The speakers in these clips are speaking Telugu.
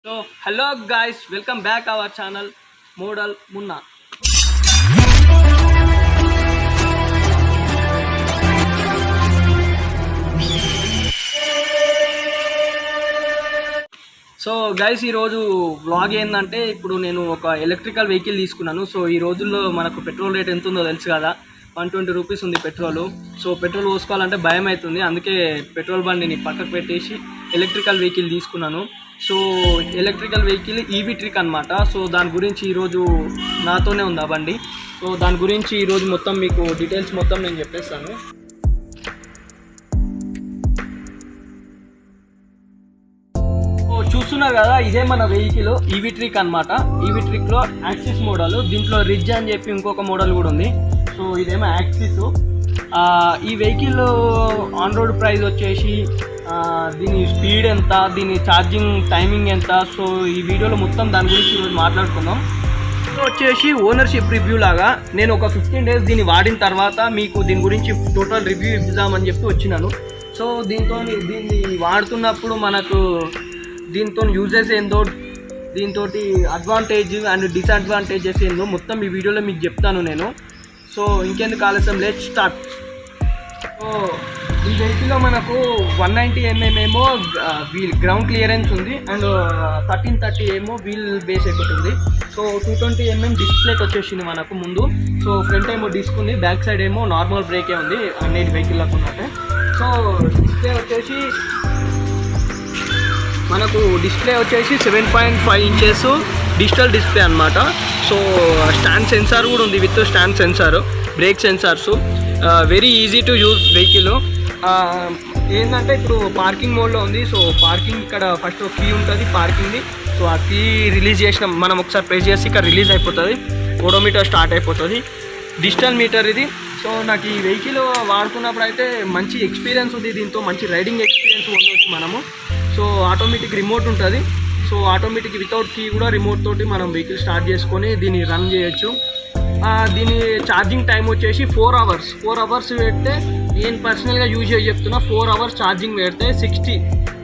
So hello guys, welcome back our channel model Munna. So guys, ఈరోజు వ్లాగ్ ఏంటంటే, ఇప్పుడు నేను ఒక ఎలక్ట్రికల్ వెహికల్ తీసుకున్నాను. సో ఈ రోజుల్లో మనకు పెట్రోల్ రేట్ ఎంత ఉందో తెలుసు కదా, 120 రూపీస్ ఉంది పెట్రోలు. సో పెట్రోల్ పోసుకోవాలంటే భయం అవుతుంది, అందుకే పెట్రోల్ బండిని పక్కకు పెట్టేసి ఎలక్ట్రికల్ వెహికల్ తీసుకున్నాను. So electrical vehicle EV trick అనమాట. సో దాని గురించి ఈరోజు నాతోనే ఉంది ఆ బండి. సో దాని గురించి ఈరోజు మొత్తం మీకు డీటెయిల్స్ మొత్తం నేను చెప్పేస్తాను. చూస్తున్నారు కదా, ఇదే మన వెహికల్ ఈవీ ట్రిక్ అనమాట. ఈవీ ట్రిక్లో యాక్సిస్ మోడల్, దీంట్లో రిడ్జ్ అని చెప్పి ఇంకొక మోడల్ కూడా ఉంది. సో ఇదేమో యాక్సిస్. ఈ వెహికల్ ఆన్ రోడ్ ప్రైస్ వచ్చేసి దీని స్పీడ్ ఎంత, దీని ఛార్జింగ్ టైమింగ్ ఎంత, సో ఈ వీడియోలో మొత్తం దాని గురించి ఈరోజు మాట్లాడుకుందాం. వచ్చేసి ఓనర్షిప్ రివ్యూ లాగా నేను ఒక 15 డేస్ దీన్ని వాడిన తర్వాత మీకు దీని గురించి టోటల్ రివ్యూ ఇద్దామని చెప్పి వచ్చినాను. సో దీన్ని వాడుతున్నప్పుడు మనకు దీంతో యూజెస్ ఏందో, దీంతో అడ్వాంటేజ్ అండ్ డిసడ్వాంటేజెస్ ఏందో మొత్తం ఈ వీడియోలో మీకు చెప్తాను నేను. సో ఇంకెందుకు ఆలస్యం, లెట్ స్టార్ట్. సో ఈ వెహికల్లో మనకు 190 mm ఏమో వీల్ గ్రౌండ్ క్లియరెన్స్ ఉంది, అండ్ 1330 ఏమో వీల్ బేస్ ఒకటి ఉంది. సో 220 mm డిస్ప్లేట్ వచ్చేసింది మనకు ముందు. సో ఫ్రంట్ ఏమో డిస్క్ ఉంది, బ్యాక్ సైడ్ ఏమో నార్మల్ బ్రేకే ఉంది అన్నిటి వెహికల్లకు ఉన్నట్టే. సో డిస్ప్లే వచ్చేసి మనకు 7.5 ఇంచెస్ డిజిటల్ డిస్ప్లే అనమాట. సో స్టాండ్ సెన్సార్ కూడా ఉంది, with stand sensor, brake sensors. Very easy to use vehicle. ఏంటంటే ఇప్పుడు పార్కింగ్ మోడ్లో ఉంది. సో పార్కింగ్ ఇక్కడ ఫస్ట్ కీ ఉంటుంది పార్కింగ్ది. సో ఆ కీ రిలీజ్ చేసిన మనం ఒకసారి ప్రెస్ చేసి ఇక్కడ రిలీజ్ అయిపోతుంది, ఓడోమీటర్ స్టార్ట్ అయిపోతుంది. డిజిటల్ మీటర్ ఇది. సో నాకు ఈ వెహికల్ వాడుతున్నప్పుడు అయితే మంచి ఎక్స్పీరియన్స్ ఉంది, దీంతో మంచి రైడింగ్ ఎక్స్పీరియన్స్ పొందవచ్చు మనము. సో ఆటోమేటిక్ రిమోట్ ఉంటుంది. సో ఆటోమేటిక్ వితౌట్ కీ కూడా రిమోట్ తోటి మనం వెహికల్ స్టార్ట్ చేసుకొని దీన్ని రన్ చేయొచ్చు. దీని ఛార్జింగ్ టైం వచ్చేసి 4 అవర్స్ పెడితే, నేను పర్సనల్గా యూజ్ చేసి చెప్తున్నా, 4 అవర్స్ ఛార్జింగ్ పెడితే 60.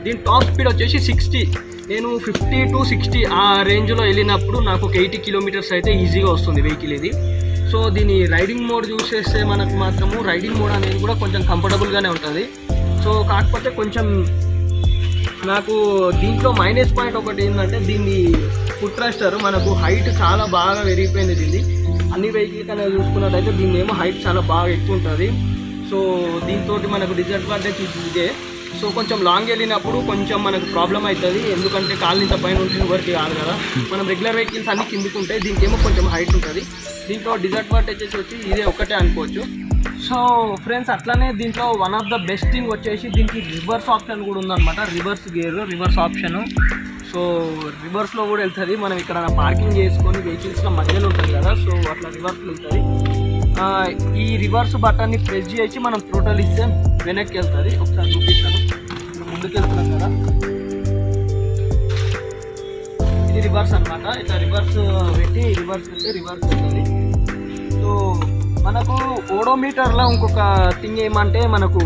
దీని టాప్ స్పీడ్ వచ్చేసి 60. నేను 50 to 60 ఆ రేంజ్లో వెళ్ళినప్పుడు నాకు ఒక 80 కిలోమీటర్స్ అయితే ఈజీగా వస్తుంది వెహికల్ ఇది. సో దీని రైడింగ్ మోడ్ యూజ్ చేస్తే మనకు మాత్రము రైడింగ్ మోడ్ అనేది కూడా కొంచెం కంఫర్టబుల్గానే ఉంటుంది. సో కాకపోతే కొంచెం నాకు దీంట్లో మైనస్ పాయింట్ ఒకటి ఏంటంటే, దీన్ని ఫుట్ రెస్టర్ మనకు హైట్ చాలా బాగా పెరిగిపోయింది. దీన్ని అన్ని వెహికల్ కన్నా చూసుకున్నట్టయితే దీన్ని ఏమో హైట్ చాలా బాగా ఎక్కువ ఉంటుంది. సో దీంతో మనకు డిసడ్వాంటేజ్ ఇదే. సో కొంచెం లాంగ్ వెళ్ళినప్పుడు కొంచెం మనకు ప్రాబ్లం అవుతుంది, ఎందుకంటే కాళ్ళు ఇంత పైన ఉంటే ఎవరికి కాదు కదా. మనం రెగ్యులర్ వెహికల్స్ అన్ని కిందికి ఉంటాయి, దీనికి ఏమో కొంచెం హైట్ ఉంటుంది. దీంట్లో డిసడ్వాంటేజెస్ వచ్చి ఇదే ఒకటే అనుకోవచ్చు. సో ఫ్రెండ్స్, అట్లనే దీంట్లో one of the best thing వచ్చేసి దీనికి రివర్స్ ఆప్షన్ కూడా ఉందన్నమాట. Reverse gear, reverse option. So రివర్స్లో కూడా వెళ్తుంది. మనం ఇక్కడ పార్కింగ్ చేసుకొని వెహికల్స్లో మధ్యలో ఉంటుంది కదా, సో అట్లా రివర్స్లో వెళ్తుంది. ఈ రివర్స్ బటన్ని ప్రెస్ చేసి మనం థ్రోటల్ ఇస్తే వెనక్కి వెళ్తుంది. ఒకసారి చూపిస్తాను, ముందుకు వెళ్తున్నాం కదా, ఇది రివర్స్ అనమాట. ఇట్లా రివర్స్ పెట్టి రివర్స్ వెళ్తే రివర్స్ వెళ్తుంది. సో మనకు ఓడోమీటర్లో ఇంకొక థింగ్ ఏమంటే, మనకు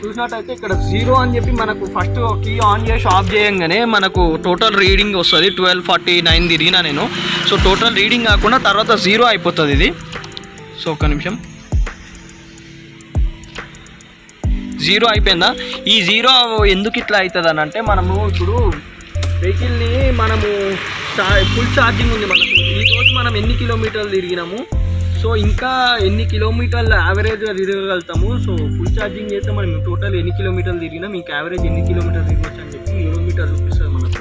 చూసినట్టయితే ఇక్కడ 0 అని చెప్పి మనకు ఫస్ట్ కీ ఆన్ చేసి ఆఫ్ చేయంగానే మనకు టోటల్ రీడింగ్ వస్తుంది. 1249 తిరిగినా నేను. సో టోటల్ రీడింగ్ కాకుండా తర్వాత 0 అయిపోతుంది ఇది. సో ఒక్క నిమిషం, 0 అయిపోయిందా? ఈ 0 ఎందుకు ఇట్లా అవుతుంది అని అంటే, మనము ఇప్పుడు వెహికల్ని మనము ఫుల్ ఛార్జింగ్ ఉంది మనకు. ఈరోజు మనం ఎన్ని కిలోమీటర్లు తిరిగినాము, సో ఇంకా ఎన్ని కిలోమీటర్లు యావరేజ్గా తిరగలుగుతాము. సో ఫుల్ ఛార్జింగ్ చేస్తే మనం టోటల్ ఎన్ని కిలోమీటర్లు తిరిగినాం, ఇంకా యావరేజ్ ఎన్ని కిలోమీటర్లు తిరగవచ్చు అని చెప్పి కిలోమీటర్ చూపిస్తుంది మనకు.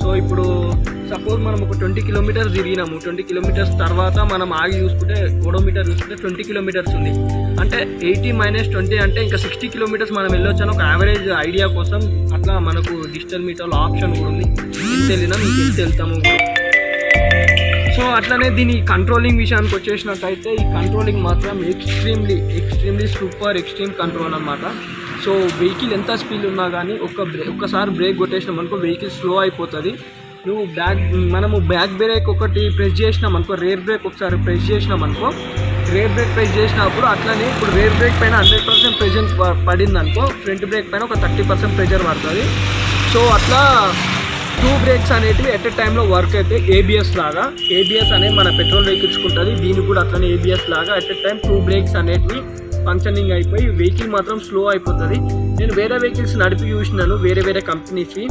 సో ఇప్పుడు సపోజ్ మనం ఒక 20 కిలోమీటర్స్ తిరిగినాము, 20 కిలోమీటర్స్ తర్వాత మనం ఆగి చూసుకుంటే ఓడోమీటర్ చూసుకుంటే 20 కిలోమీటర్స్ ఉంది. అంటే 80 - 20 అంటే ఇంకా 60 కిలోమీటర్స్ మనం వెళ్ళొచ్చు అని ఒక యావరేజ్ ఐడియా కోసం. అట్లా మనకు డిజిటల్ మీటర్లో ఆప్షన్ కూడా ఉంది, ఎంత వెళ్ళినా మీకు ఎంత వెళ్తాము. సో అట్లనే దీని కంట్రోలింగ్ విషయానికి వచ్చేసినట్టయితే, ఈ కంట్రోలింగ్ మాత్రం ఎక్స్ట్రీమ్లీ సూపర్ ఎక్స్ట్రీమ్ కంట్రోల్ అనమాట. సో వెహికల్ ఎంత స్పీడ్ ఉన్నా కానీ ఒక్కసారి బ్రేక్ కొట్టేసినాం అనుకో వెహికల్ స్లో అయిపోతుంది. నువ్వు మనము బ్యాక్ బ్రేక్ ఒకటి ప్రెస్ చేసినాం అనుకో, రేర్ బ్రేక్ ఒకసారి ప్రెస్ చేసినాం అనుకో, రేర్ బ్రేక్ ప్రెస్ చేసినప్పుడు అట్లనే ఇప్పుడు రేర్ బ్రేక్ పైన 100% ప్రెజర్ పడింది అనుకో, ఫ్రంట్ బ్రేక్ పైన ఒక 30% ప్రెజర్ పడుతుంది. సో అట్లా 2 బ్రేక్స్ అనేటివి ఎట్ ఎ టైంలో వర్క్ అయితే ఏబిఎస్ లాగా. ఏబిఎస్ అనేది మన పెట్రోల్ వెహికల్స్కి ఉంటుంది, దీనికి కూడా అట్లనే ఏబిఎస్ లాగా ఎట్ ఎ టైం 2 బ్రేక్స్ అనేటివి ఫంక్షనింగ్ అయిపోయి వెహికల్ మాత్రం స్లో అయిపోతుంది. నేను వేరే వెహికల్స్ నడిపి చూసినాను వేరే కంపెనీస్వి.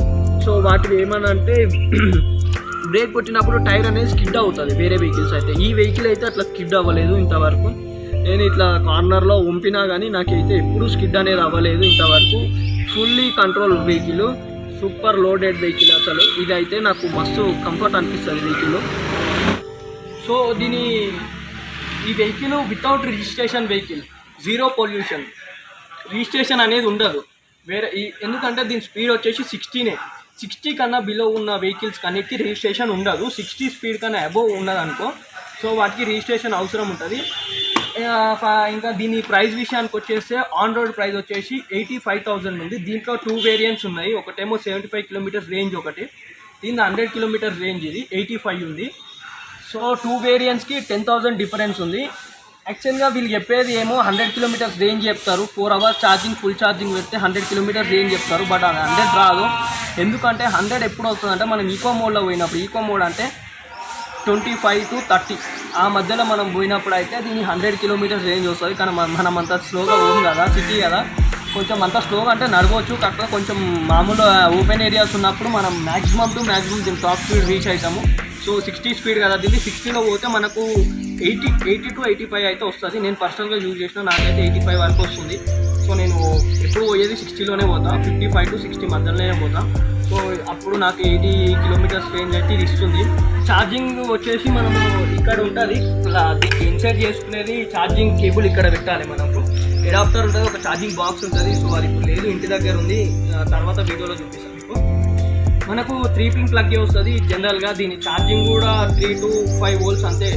సో వాటివి ఏమన్నా అంటే బ్రేక్ కొట్టినప్పుడు టైర్ అనేది స్కిడ్ అవుతుంది వేరే వెహికల్స్ అయితే. ఈ వెహికల్ అయితే అట్లా స్కిడ్ అవ్వలేదు ఇంతవరకు. నేను ఇట్లా కార్నర్లో ఉంపినా కానీ నాకైతే ఎప్పుడూ స్కిడ్ అనేది అవ్వలేదు ఇంతవరకు. Fully control vehicle, super loaded vehicle అసలు. ఇదైతే నాకు మస్తు కంఫర్ట్ అనిపిస్తుంది వెహికల్. సో ఈ vehicle without registration vehicle, 0 pollution, registration అనేది ఉండదు వేరే. ఎందుకంటే దీని స్పీడ్ వచ్చేసి 60 కన్నా బిలో ఉన్న వెహికల్స్ అన్నిటికీ రిజిస్ట్రేషన్ ఉండదు. 60 స్పీడ్ కన్నా అబోవ్ ఉన్నదనుకో, సో వాటికి రిజిస్ట్రేషన్ అవసరం ఉంటుంది. ఇంకా దీని ప్రైస్ విషయానికి వచ్చేస్తే ఆన్ రోడ్ ప్రైస్ వచ్చేసి 85,000 ఉంది. దీంట్లో 2 వేరియంట్స్ ఉన్నాయి. ఒకటేమో 75 కిలోమీటర్స్ రేంజ్, ఒకటి దీని 100 కిలోమీటర్స్ రేంజ్, ఇది 85 ఉంది. సో 2 వేరియంట్స్కి 10,000 డిఫరెన్స్ ఉంది. యాక్చువల్గా వీళ్ళు చెప్పేది ఏమో 100 కిలోమీటర్స్ రేంజ్ చెప్తారు, 4 అవర్స్ ఛార్జింగ్ ఫుల్ ఛార్జింగ్ పెడితే 100 కిలోమీటర్స్ రేంజ్ చెప్తారు. బట్ అది 100 రాదు. ఎందుకంటే 100 ఎప్పుడు వస్తుందంటే మనం ఈకో మోడ్లో పోయినప్పుడు. ఈకో మోడ్ అంటే 25 to 30 ఆ మధ్యలో మనం పోయినప్పుడు అయితే దీని 100 కిలోమీటర్స్ రేంజ్ వస్తుంది. కానీ మనం అంత స్లోగా పోం కదా, సిటీ కదా, కొంచెం అంత స్లోగా అంటే నడవచ్చు. కాకపోతే కొంచెం మామూలు ఓపెన్ ఏరియాస్ ఉన్నప్పుడు మనం మ్యాక్సిమం దీని టాప్ స్పీడ్ రీచ్ అవుతాము. సో 60 స్పీడ్ కదా, దీన్ని 60లో పోతే మనకు 80 to 85 అయితే వస్తుంది. నేను పర్సనల్గా యూజ్ చేసిన, నాకైతే 85 వరకు వస్తుంది. సో నేను ఎప్పుడు పోయేది 60లోనే పోతా, 55 to 60 మధ్యలోనే పోతా. సో అప్పుడు నాకు 80 కిలోమీటర్స్ రేంజ్ అయితే ఇది ఇస్తుంది. ఛార్జింగ్ వచ్చేసి మనము ఇక్కడ ఉంటుంది, దీనికి ఇన్సర్ట్ చేసుకునేది ఛార్జింగ్ కేబుల్ ఇక్కడ పెట్టాలి. మనకు అడాప్టర్ ఉంటుంది, ఒక ఛార్జింగ్ బాక్స్ ఉంటుంది. సో అది ఇప్పుడు లేదు, ఇంటి దగ్గర ఉంది, తర్వాత వీడియోలో చూపిస్తాను మీకు. మనకు 3 పిన్ ప్లగ్ వస్తుంది జనరల్గా. దీని ఛార్జింగ్ కూడా 3 to 5 volts అంతే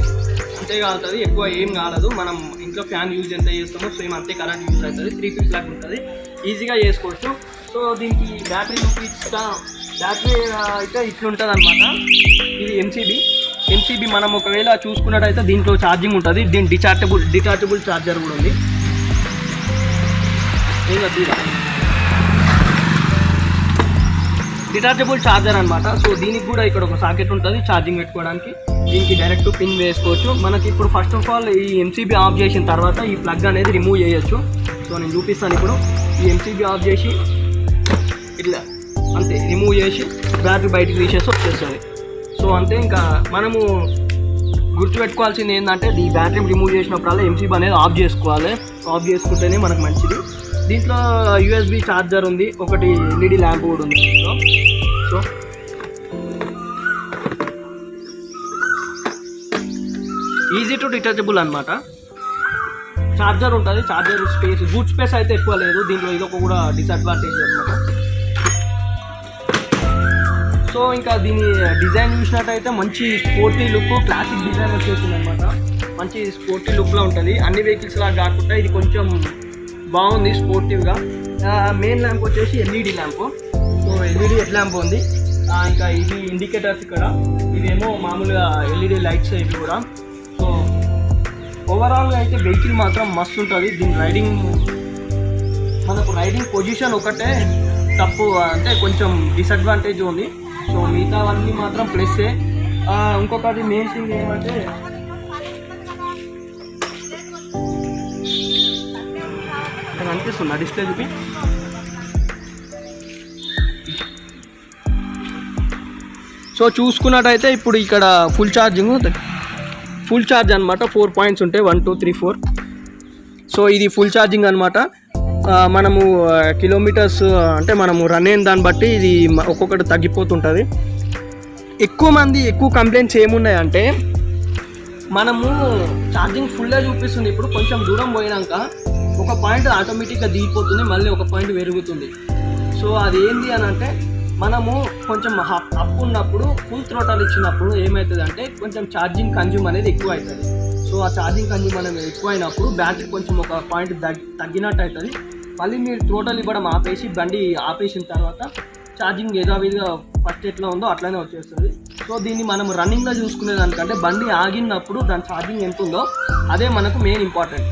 కాలుతుంది, ఎక్కువ ఏం కాలదు. మనం ఇంట్లో ఫ్యాన్ యూజ్ ఎంత చేస్తామో సేమ్ అంతే కరెంట్ యూజ్ అవుతుంది. 3 పిన్ ప్లగ్ ఉంటుంది, ఈజీగా చేసుకోవచ్చు. సో దీనికి బ్యాటరీ అయితే ఇట్లుంటుంది అనమాట. ఇది ఎంసీబీ మనం ఒకవేళ చూసుకున్నట్టయితే దీంట్లో ఛార్జింగ్ ఉంటుంది. దీని డిటాచబుల్ ఛార్జర్ కూడా ఉంది. డిటాచబుల్ ఛార్జర్ అనమాట. సో దీనికి కూడా ఇక్కడ ఒక సాకెట్ ఉంటుంది ఛార్జింగ్ పెట్టుకోవడానికి. దీనికి డైరెక్ట్ పిన్ వేసుకోవచ్చు. మనకి ఇప్పుడు ఫస్ట్ ఆఫ్ ఆల్ ఈ ఎంసీబీ ఆఫ్ చేసిన తర్వాత ఈ ప్లగ్ అనేది రిమూవ్ చేయొచ్చు. సో నేను చూపిస్తాను ఇప్పుడు. ఈ ఎంసీబీ ఆఫ్ చేసి ఇట్లా అంతే రిమూవ్ చేసి బ్యాటరీ బయటకు తీసేసి వచ్చేస్తుంది. సో అంతే. ఇంకా మనము గుర్తుపెట్టుకోవాల్సింది ఏంటంటే ఈ బ్యాటరీ రిమూవ్ చేసినప్పుడల్లా ఎంసీబీ అనేది ఆఫ్ చేసుకోవాలి. ఆఫ్ చేసుకుంటేనే మనకు మంచిది. దీంట్లో యూఎస్బీ ఛార్జర్ ఉంది, ఒకటి ఎల్ఈడి ల్యాంప్ కూడా ఉంది దీంట్లో. సో ఈజీ టు డిటాచబుల్ అనమాట. ఛార్జర్ ఉంటుంది, ఛార్జర్ స్పేస్, బూట్ స్పేస్ అయితే ఎక్కువ లేదు దీంట్లో. ఇదొక కూడా డిసడ్వాంటేజ్ అనమాట. సో ఇంకా దీని డిజైన్ చూసినట్టయితే మంచి స్పోర్టీ లుక్, క్లాసిక్ డిజైన్ వచ్చేసింది అనమాట. మంచి స్పోర్టీ లుక్లో ఉంటుంది. అన్ని వెహికల్స్ లాగా కాకుండా ఇది కొంచెం బాగుంది స్పోర్టివ్గా. మెయిన్ ల్యాంప్ వచ్చేసి LED lamp. So LED head lamp ఉంది. ఇంకా ఇవి ఇండికేటర్స్ ఇక్కడ, ఇవేమో మామూలుగా ఎల్ఈడి లైట్స్ ఇవి కూడా. సో ఓవరాల్గా అయితే వెహికల్ మాత్రం మస్తు ఉంటుంది. దీని మనకు రైడింగ్ పొజిషన్ ఒకటే తప్పు, అంటే కొంచెం డిసడ్వాంటేజ్ ఉంది. సో మిగతావన్నీ మాత్రం ప్లస్సే. ఇంకొకటి మెయిన్ థింగ్ ఏమంటే అనిపిస్తుందా డిస్ప్లే చూపి. సో చూసుకున్నట్టయితే ఇప్పుడు ఇక్కడ ఫుల్ ఛార్జ్ అనమాట. 4 పాయింట్స్ ఉంటాయి, 1 2 3 4. సో ఇది ఫుల్ ఛార్జింగ్ అనమాట. మనము కిలోమీటర్స్ అంటే మనము రన్ అయిన దాన్ని బట్టి ఇది ఒక్కొక్కటి తగ్గిపోతుంటుంది. ఎక్కువ కంప్లైంట్స్ ఏమున్నాయంటే మనము ఛార్జింగ్ ఫుల్గా చూపిస్తుంది. ఇప్పుడు కొంచెం దూరం పోయినాక ఒక పాయింట్ ఆటోమేటిక్గా దిగిపోతుంది, మళ్ళీ ఒక పాయింట్ పెరుగుతుంది. సో అది ఏంటి అని అంటే మనము కొంచెం అప్ ఉన్నప్పుడు ఫుల్ థ్రోటల్ ఇచ్చినప్పుడు ఏమవుతుంది అంటే కొంచెం ఛార్జింగ్ కన్జ్యూమ్ అనేది ఎక్కువ అవుతుంది. సో ఆ ఛార్జింగ్ కన్జ్యూమ్ అనేది ఎక్కువ అయినప్పుడు బ్యాటరీ కొంచెం ఒక పాయింట్ తగ్గినట్టు అవుతుంది. మళ్ళీ మీరు థ్రోటల్ ఇవ్వడం ఆపేసి బండి ఆపేసిన తర్వాత ఛార్జింగ్ యథావిధిగా ఫస్ట్ ఎట్లా ఉందో అట్లనే వచ్చేస్తుంది. సో దీన్ని మనం రన్నింగ్లో చూసుకునే దానికంటే బండి ఆగినప్పుడు దాని ఛార్జింగ్ ఎంత ఉందో అదే మనకు మెయిన్ ఇంపార్టెంట్.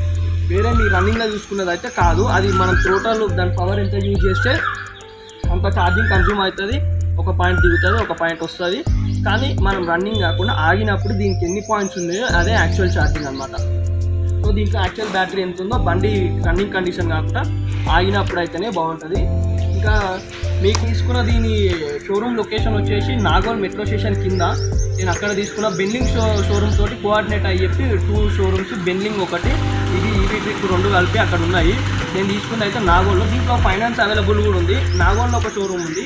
వేరే మీరు రన్నింగ్లో చూసుకునేది అయితే కాదు. అది మనం థ్రోటల్ దాని పవర్ ఎంత యూజ్ చేస్తే అంత ఛార్జింగ్ కన్జ్యూమ్ అవుతుంది. ఒక పాయింట్ దిగుతుంది, ఒక పాయింట్ వస్తుంది. కానీ మనం రన్నింగ్ కాకుండా ఆగినప్పుడు దీనికి ఎన్ని పాయింట్స్ ఉన్నాయో అదే యాక్చువల్ ఛార్జింగ్ అనమాట. సో దీంట్లో యాక్చువల్ బ్యాటరీ ఎంత ఉందో బండి రన్నింగ్ కండిషన్ కాకుండా ఆగినప్పుడు అయితేనే బాగుంటుంది. ఇంకా మీకు తీసుకున్న దీని షోరూమ్ లొకేషన్ వచ్చేసి నాగోల్ మెట్రో స్టేషన్ కింద. నేను అక్కడ తీసుకున్న బెన్లింగ్ షోరూమ్ తోటి కోఆర్డినేట్ అయ్యి చెప్పి 2 షోరూమ్స్, బెన్లింగ్ ఒకటి, ఇది ఈవీ-ట్రిక్ 2 కలిపి అక్కడ ఉన్నాయి. నేను తీసుకున్న అయితే నాగోల్లో. దీంట్లో ఫైనాన్స్ అవైలబుల్ కూడా ఉంది. నాగోల్లో ఒక షోరూమ్ ఉంది,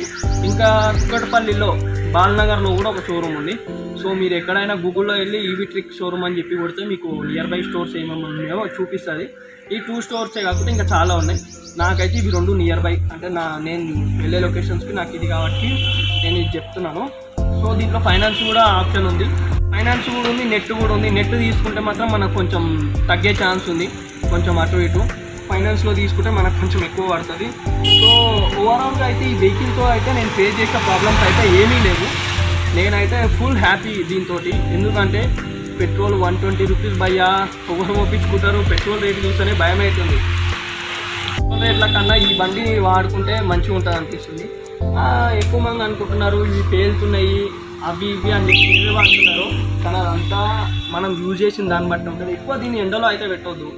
ఇంకా కుక్కటపల్లిలో బాలనగర్లో కూడా ఒక షోరూమ్ ఉంది. సో మీరు ఎక్కడైనా గూగుల్లో వెళ్ళి ఈవీ-ట్రిక్ షోరూమ్ అని చెప్పి కొడితే మీకు నియర్ బై స్టోర్స్ ఏమేమి ఉన్నాయో చూపిస్తుంది. ఈ 2 స్టోర్సే కాకుండా ఇంకా చాలా ఉన్నాయి. నాకైతే ఇవి 2 నియర్ బై, అంటే నేను వెళ్ళే లొకేషన్స్కి నాకు ఇది కాబట్టి నేను ఇది చెప్తున్నాను. సో దీంట్లో ఫైనాన్స్ కూడా ఆప్షన్ ఉంది, ఫైనాన్స్ కూడా ఉంది, నెట్ కూడా ఉంది. నెట్ తీసుకుంటే మాత్రం మనకు కొంచెం తగ్గే ఛాన్స్ ఉంది, కొంచెం అటు ఇటు. ఫైనాన్స్లో తీసుకుంటే మనకు కొంచెం ఎక్కువ పడుతుంది. సో ఓవరాల్గా అయితే ఈ వెహికల్తో అయితే నేను ఫేస్ చేసిన ప్రాబ్లమ్స్ అయితే ఏమీ లేవు. నేనైతే ఫుల్ హ్యాపీ దీంతో. ఎందుకంటే పెట్రోల్ 120 రూపీస్ భయ్యా, పొగరు మోపించుకుంటారు. పెట్రోల్ రేటు చూస్తేనే భయం అవుతుంది. రేట్ల కన్నా ఈ బండిని వాడుకుంటే మంచిగా ఉంటుంది అనిపిస్తుంది. ఎక్కువ మంది అనుకుంటున్నారు ఇవి పేలుతున్నాయి అవి ఇవి అని చెప్పి వాడుతున్నారు, కానీ అదంతా మనం యూజ్ చేసిన దాన్ని బట్టి ఉంటుంది. ఎక్కువ దీన్ని ఎండలో అయితే పెట్టొద్దు.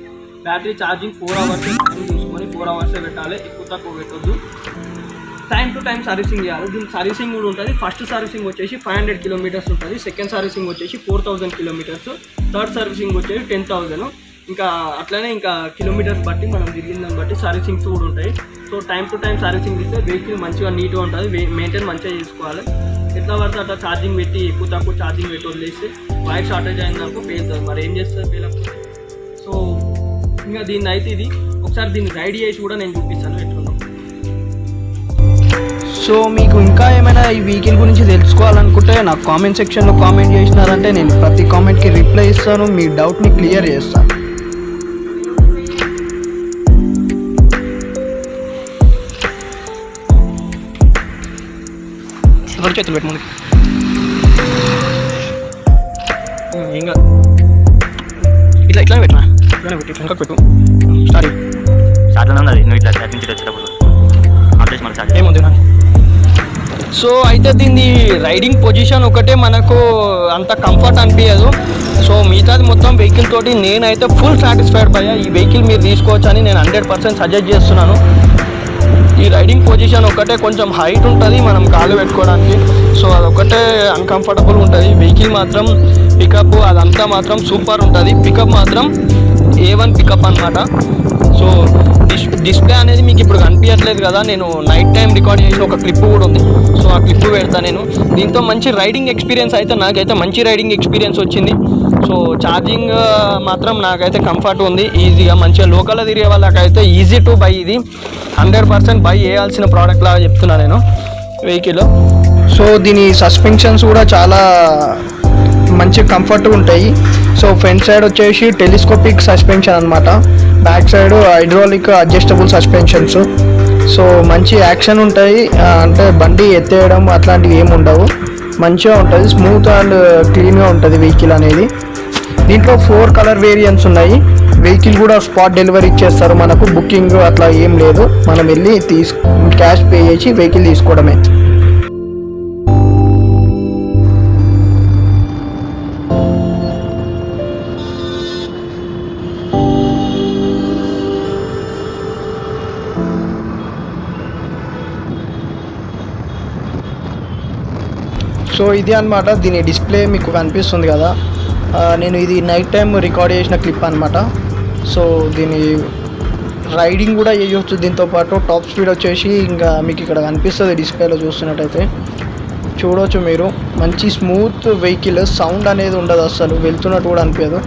బ్యాటరీ ఛార్జింగ్ 4 అవర్స్ చూసుకొని 4 అవర్సే పెట్టాలి, ఎక్కువ తక్కువ పెట్టొద్దు. టైం టు టైం సర్వీసింగ్ చేయాలి. దీనికి సర్వీసింగ్ కూడా ఉంటుంది. ఫస్ట్ సర్వీసింగ్ వచ్చేసి 500 కిలోమీటర్స్ ఉంటుంది, సెకండ్ సర్వీసింగ్ వచ్చేసి 4000 కిలోమీటర్స్, థర్డ్ సర్వీసింగ్ వచ్చేసి 10,000. ఇంకా అట్లనే ఇంకా కిలోమీటర్స్ బట్టి మనం తిరిగిన దాన్ని బట్టి సర్వీసింగ్స్ కూడా ఉంటాయి. So time to time servicing ఇస్తే వెహికల్ మంచిగా నీట్గా ఉంటుంది, మెయింటైన్ మంచిగా చేసుకోవాలి. ఎట్లా పడితే అట్లా ఛార్జింగ్ పెట్టి ఎక్కువ తక్కువ ఛార్జింగ్ పెట్టి వదిలేస్తే వైర్ షార్టేజ్ అయినందుకు పేలుతుంది. మరి ఏం చేస్తుంది పేలకపోతే? సో ఇంకా దీన్ని అయితే ఇది ఒకసారి దీన్ని రైడ్ చేసి కూడా నేను చూపిస్తాను ఎట్లున్నాం. సో మీకు ఇంకా ఏమైనా ఈ వెహికల్ గురించి తెలుసుకోవాలనుకుంటే నాకు కామెంట్ సెక్షన్లో కామెంట్ చేసినారంటే నేను ప్రతి కామెంట్కి రిప్లై ఇస్తాను, మీ డౌట్ని క్లియర్ చేస్తాను. చేతులు పెట్టు ముందుకి, ఇంకా ఇట్లా ఇట్లా పెట్టినా ఇట్లానే పెట్టి ఇంకా పెట్టు. స్టార్ట్ ఉన్నది నువ్వు ఇట్లా నుంచి వచ్చేటప్పుడు ఏముంది. సో అయితే దీన్ని రైడింగ్ పొజిషన్ ఒకటే మనకు అంత కంఫర్ట్ అనిపించదు. సో మిగతాది మొత్తం వెహికల్ తోటి నేనైతే ఫుల్ సాటిస్ఫైడ్ అయ్యా. ఈ వెహికల్ మీరు తీసుకోవచ్చు అని నేను 100% సజెస్ట్ చేస్తున్నాను. ఈ రైడింగ్ పొజిషన్ ఒకటే కొంచెం హైట్ ఉంటుంది మనం కాళ్ళు పెట్టుకోవడానికి, సో అదొకటే అన్కంఫర్టబుల్ ఉంటుంది. వెహికల్ మాత్రం పికప్ అదంతా మాత్రం సూపర్ ఉంటుంది. పికప్ మాత్రం A1 పికప్ అనమాట. సో డిస్ప్లే అనేది మీకు ఇప్పుడు కనిపించట్లేదు కదా, నేను నైట్ టైం రికార్డ్ చేసిన ఒక క్లిప్ కూడా ఉంది. సో ఆ క్లిప్ పెడతా నేను. దీంతో మంచి రైడింగ్ ఎక్స్పీరియన్స్ అయితే నాకైతే మంచి రైడింగ్ ఎక్స్పీరియన్స్ వచ్చింది. సో ఛార్జింగ్ మాత్రం నాకైతే కంఫర్ట్ ఉంది, ఈజీగా మంచిగా లోకల్లో తిరిగే వాళ్ళకైతే ఈజీ టు బై. ఇది 100% బై చేయాల్సిన ప్రోడక్ట్ లాగా చెప్తున్నా నేను వెహికల్. సో దీని సస్పెన్షన్స్ కూడా చాలా మంచి కంఫర్ట్గా ఉంటాయి. సో ఫ్రంట్ సైడ్ వచ్చేసి టెలిస్కోపిక్ సస్పెన్షన్ అనమాట, back side hydraulic adjustable suspensions. So మంచి యాక్షన్ ఉంటాయి, అంటే బండి ఎత్తేయడం అట్లాంటివి ఏమి ఉండవు, మంచిగా ఉంటుంది, స్మూత్ అండ్ క్లీన్గా ఉంటుంది వెహికల్ అనేది. దీంట్లో 4 కలర్ వేరియంట్స్ ఉన్నాయి. వెహికల్ కూడా స్పాట్ డెలివరీ ఇచ్చేస్తారు మనకు, బుకింగ్ అట్లా ఏం లేదు, మనం వెళ్ళి క్యాష్ పే చేసి వెహికల్ తీసుకోవడమే. సో ఇది అనమాట దీని డిస్ప్లే మీకు కనిపిస్తుంది కదా, నేను ఇది నైట్ టైం రికార్డ్ చేసిన క్లిప్ అనమాట. సో దీని రైడింగ్ కూడా చేయవచ్చు. దీంతోపాటు టాప్ స్పీడ్ వచ్చేసి ఇంకా మీకు ఇక్కడ కనిపిస్తుంది డిస్ప్లేలో చూస్తున్నట్టయితే చూడవచ్చు మీరు. మంచి స్మూత్ వెహికల్, సౌండ్ అనేది ఉండదు అసలు, వెళ్తున్నట్టు కూడా అనిపించదు.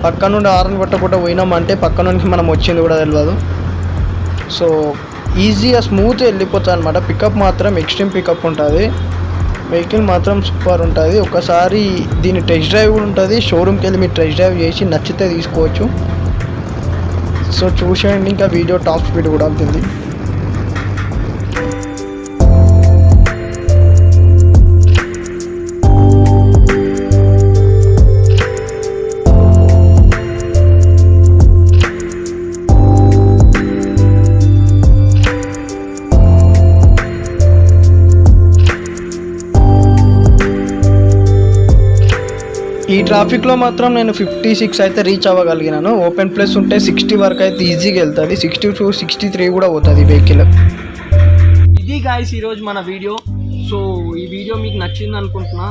పక్క నుండి హార్న్ కొట్టకుండా పోయినామంటే పక్క నుంచి మనం వచ్చింది కూడా తెలియదు. సో ఈజీగా స్మూత్ వెళ్ళిపోతుంది అనమాట. పికప్ మాత్రం ఎక్స్ట్రీమ్ పికప్ ఉంటుంది, వెహికల్ మాత్రం సూపర్ ఉంటుంది. ఒకసారి దీని టెస్ట్ డ్రైవ్ కూడా ఉంటుంది, షోరూమ్కి వెళ్ళి మీరు టెస్ట్ డ్రైవ్ చేసి నచ్చితే తీసుకోవచ్చు. సో చూసేయండి, ఇంకా వీడియో టాప్ స్పీడ్ కూడా ఉంటుంది. ఈ ట్రాఫిక్లో మాత్రం నేను 56 అయితే రీచ్ అవ్వగలిగినాను. ఓపెన్ ప్లేస్ ఉంటే 60 వరకు అయితే ఈజీగా వెళ్తుంది, 60 to 63 కూడా పోతుంది వెహికల్. ఇది గాయస్ ఈరోజు మన వీడియో. సో ఈ వీడియో మీకు నచ్చింది అనుకుంటున్నా.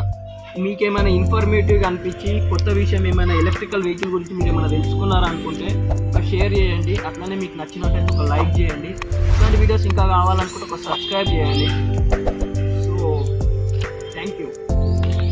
మీకేమైనా ఇన్ఫర్మేటివ్గా అనిపించి కొత్త విషయం ఏమైనా ఎలక్ట్రికల్ వెహికల్ గురించి మీరు ఏమైనా తెలుసుకున్నారా అనుకుంటే ఒక షేర్ చేయండి. అట్లనే మీకు నచ్చినట్టయితే ఒక లైక్ చేయండి. ఇలాంటి వీడియోస్ ఇంకా కావాలనుకుంటే ఒక సబ్స్క్రైబ్ చేయండి. So thank you.